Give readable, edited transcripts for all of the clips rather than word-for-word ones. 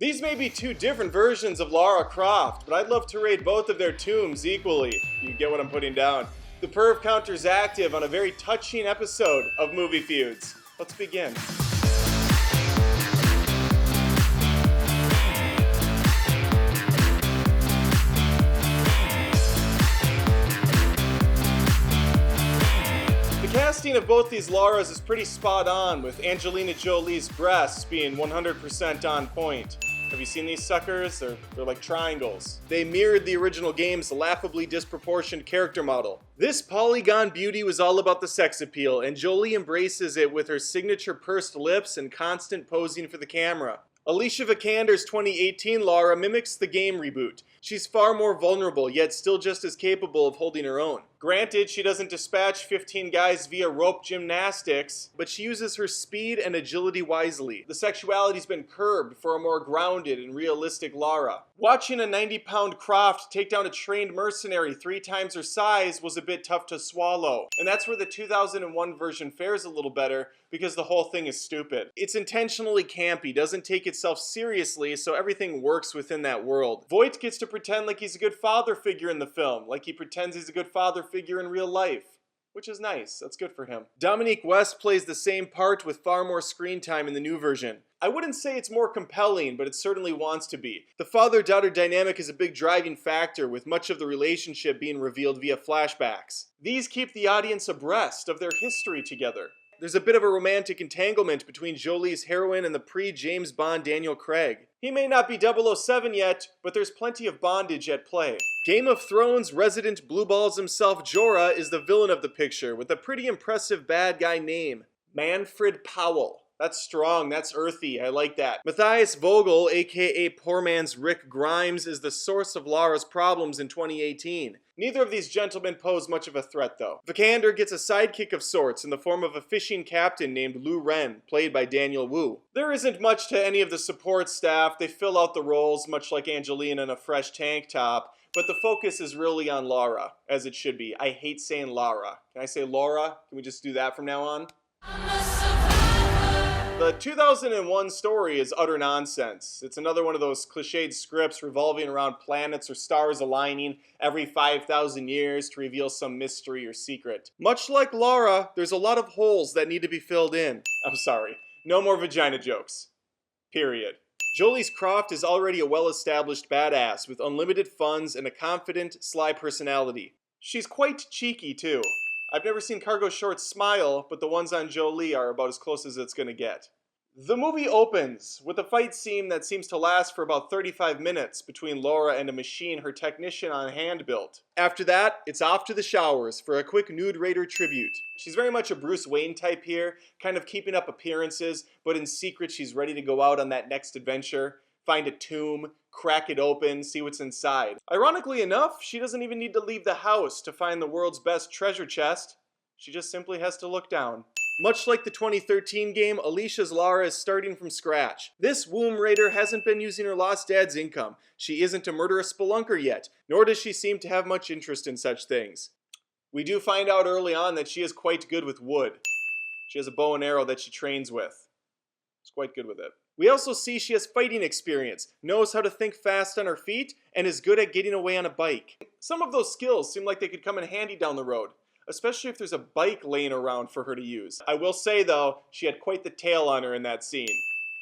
These may be two different versions of Lara Croft, but I'd love to rate both of their tombs equally. You get what I'm putting down. The perv counter's active on a very touching episode of Movie Feuds. Let's begin. The casting of both these Laras is pretty spot on, with Angelina Jolie's breasts being 100% on point. Have you seen these suckers? They're like triangles. They mirrored the original game's laughably disproportioned character model. This polygon beauty was all about the sex appeal, and Jolie embraces it with her signature pursed lips and constant posing for the camera. Alicia Vikander's 2018 Lara mimics the game reboot. She's far more vulnerable, yet still just as capable of holding her own. Granted, she doesn't dispatch 15 guys via rope gymnastics, but she uses her speed and agility wisely. The sexuality's been curbed for a more grounded and realistic Lara. Watching a 90-pound Croft take down a trained mercenary 3 times her size was a bit tough to swallow. And that's where the 2001 version fares a little better, because the whole thing is stupid. It's intentionally campy, doesn't take itself seriously, so everything works within that world. Voight gets to pretend like he's a good father figure in the film, like he pretends he's a good father figure in real life. Which is nice, that's good for him. Dominique West plays the same part with far more screen time in the new version. I wouldn't say it's more compelling, but it certainly wants to be. The father-daughter dynamic is a big driving factor, with much of the relationship being revealed via flashbacks. These keep the audience abreast of their history together. There's a bit of a romantic entanglement between Jolie's heroine and the pre-James Bond Daniel Craig. He may not be 007 yet, but there's plenty of bondage at play. Game of Thrones resident blue balls himself Jorah is the villain of the picture, with a pretty impressive bad guy name. Manfred Powell. That's strong, that's earthy, I like that. Matthias Vogel, aka Poor Man's Rick Grimes, is the source of Lara's problems in 2018. Neither of these gentlemen pose much of a threat, though. Vikander gets a sidekick of sorts in the form of a fishing captain named Lu Ren, played by Daniel Wu. There isn't much to any of the support staff. They fill out the roles, much like Angelina in a fresh tank top, but the focus is really on Lara, as it should be. I hate saying Lara. Can I say Laura? Can we just do that from now on? The 2001 story is utter nonsense. It's another one of those cliched scripts revolving around planets or stars aligning every 5,000 years to reveal some mystery or secret. Much like Lara, there's a lot of holes that need to be filled in. I'm sorry, no more vagina jokes. Period. Jolie's Croft is already a well-established badass with unlimited funds and a confident, sly personality. She's quite cheeky too. I've never seen cargo shorts smile, but the ones on Jolie are about as close as it's gonna get. The movie opens with a fight scene that seems to last for about 35 minutes between Lara and a machine her technician on hand built. After that, it's off to the showers for a quick Nude Raider tribute. She's very much a Bruce Wayne type here, kind of keeping up appearances, but in secret she's ready to go out on that next adventure, find a tomb, crack it open, see what's inside. Ironically enough, she doesn't even need to leave the house to find the world's best treasure chest. She just simply has to look down. Much like the 2013 game, Alicia's Lara is starting from scratch. This womb raider hasn't been using her lost dad's income. She isn't a murderous spelunker yet, nor does she seem to have much interest in such things. We do find out early on that she is quite good with wood. She has a bow and arrow that she trains with. She's quite good with it. We also see she has fighting experience, knows how to think fast on her feet, and is good at getting away on a bike. Some of those skills seem like they could come in handy down the road, especially if there's a bike laying around for her to use. I will say though, she had quite the tail on her in that scene.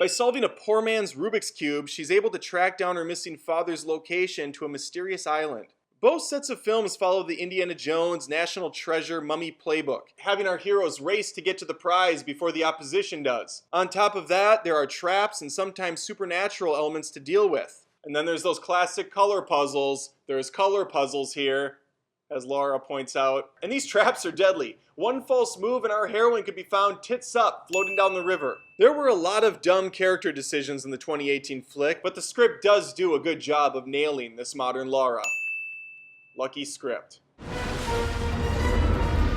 By solving a poor man's Rubik's Cube, she's able to track down her missing father's location to a mysterious island. Both sets of films follow the Indiana Jones National Treasure Mummy playbook, having our heroes race to get to the prize before the opposition does. On top of that, there are traps and sometimes supernatural elements to deal with. And then there's those classic color puzzles. There's color puzzles here, as Lara points out. And these traps are deadly. One false move and our heroine could be found tits up, floating down the river. There were a lot of dumb character decisions in the 2018 flick, but the script does do a good job of nailing this modern Lara. Lucky script.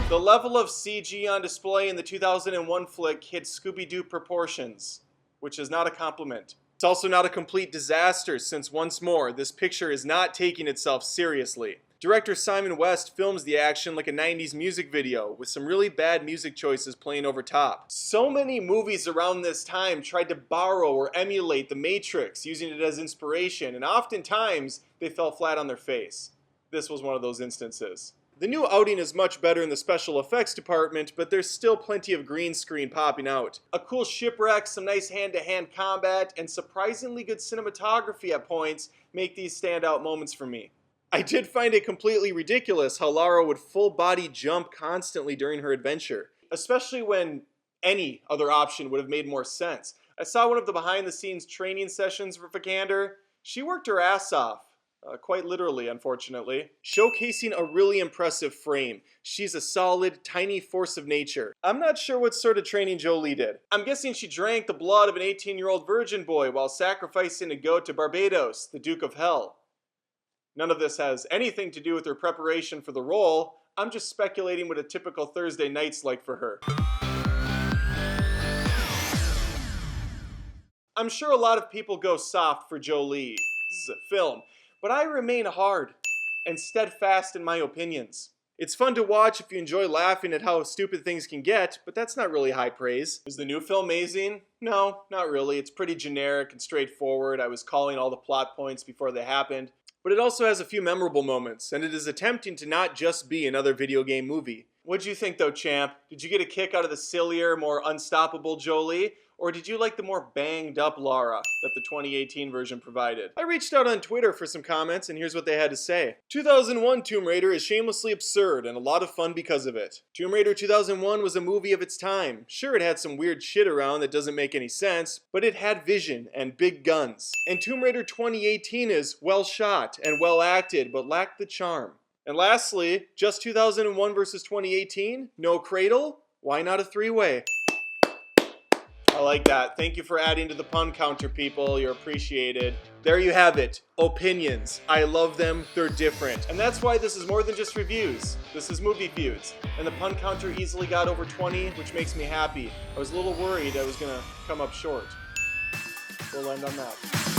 The level of CG on display in the 2001 flick hit Scooby-Doo proportions, which is not a compliment. It's also not a complete disaster, since once more, this picture is not taking itself seriously. Director Simon West films the action like a 90s music video, with some really bad music choices playing over top. So many movies around this time tried to borrow or emulate The Matrix, using it as inspiration, and oftentimes they fell flat on their face. This was one of those instances. The new outing is much better in the special effects department, but there's still plenty of green screen popping out. A cool shipwreck, some nice hand-to-hand combat, and surprisingly good cinematography at points make these standout moments for me. I did find it completely ridiculous how Lara would full-body jump constantly during her adventure, especially when any other option would have made more sense. I saw one of the behind-the-scenes training sessions for Vikander. She worked her ass off. Quite literally, unfortunately. Showcasing a really impressive frame. She's a solid, tiny force of nature. I'm not sure what sort of training Jolie did. I'm guessing she drank the blood of an 18-year-old virgin boy while sacrificing a goat to Barbados, the Duke of Hell. None of this has anything to do with her preparation for the role. I'm just speculating what a typical Thursday night's like for her. I'm sure a lot of people go soft for Jolie's film, but I remain hard and steadfast in my opinions. It's fun to watch if you enjoy laughing at how stupid things can get, but that's not really high praise. Is the new film amazing? No, not really. It's pretty generic and straightforward. I was calling all the plot points before they happened. But it also has a few memorable moments, and it is attempting to not just be another video game movie. What'd you think though, champ? Did you get a kick out of the sillier, more unstoppable Jolie? Or did you like the more banged up Lara that the 2018 version provided? I reached out on Twitter for some comments, and here's what they had to say. 2001 Tomb Raider is shamelessly absurd and a lot of fun because of it. Tomb Raider 2001 was a movie of its time. Sure, it had some weird shit around that doesn't make any sense, but it had vision and big guns. And Tomb Raider 2018 is well shot and well acted, but lacked the charm. And lastly, just 2001 versus 2018? No cradle? Why not a three-way? I like that. Thank you for adding to the pun counter, people. You're appreciated. There you have it. Opinions. I love them. They're different. And that's why this is more than just reviews. This is Movie Feuds. And the pun counter easily got over 20, which makes me happy. I was a little worried I was going to come up short. We'll end on that.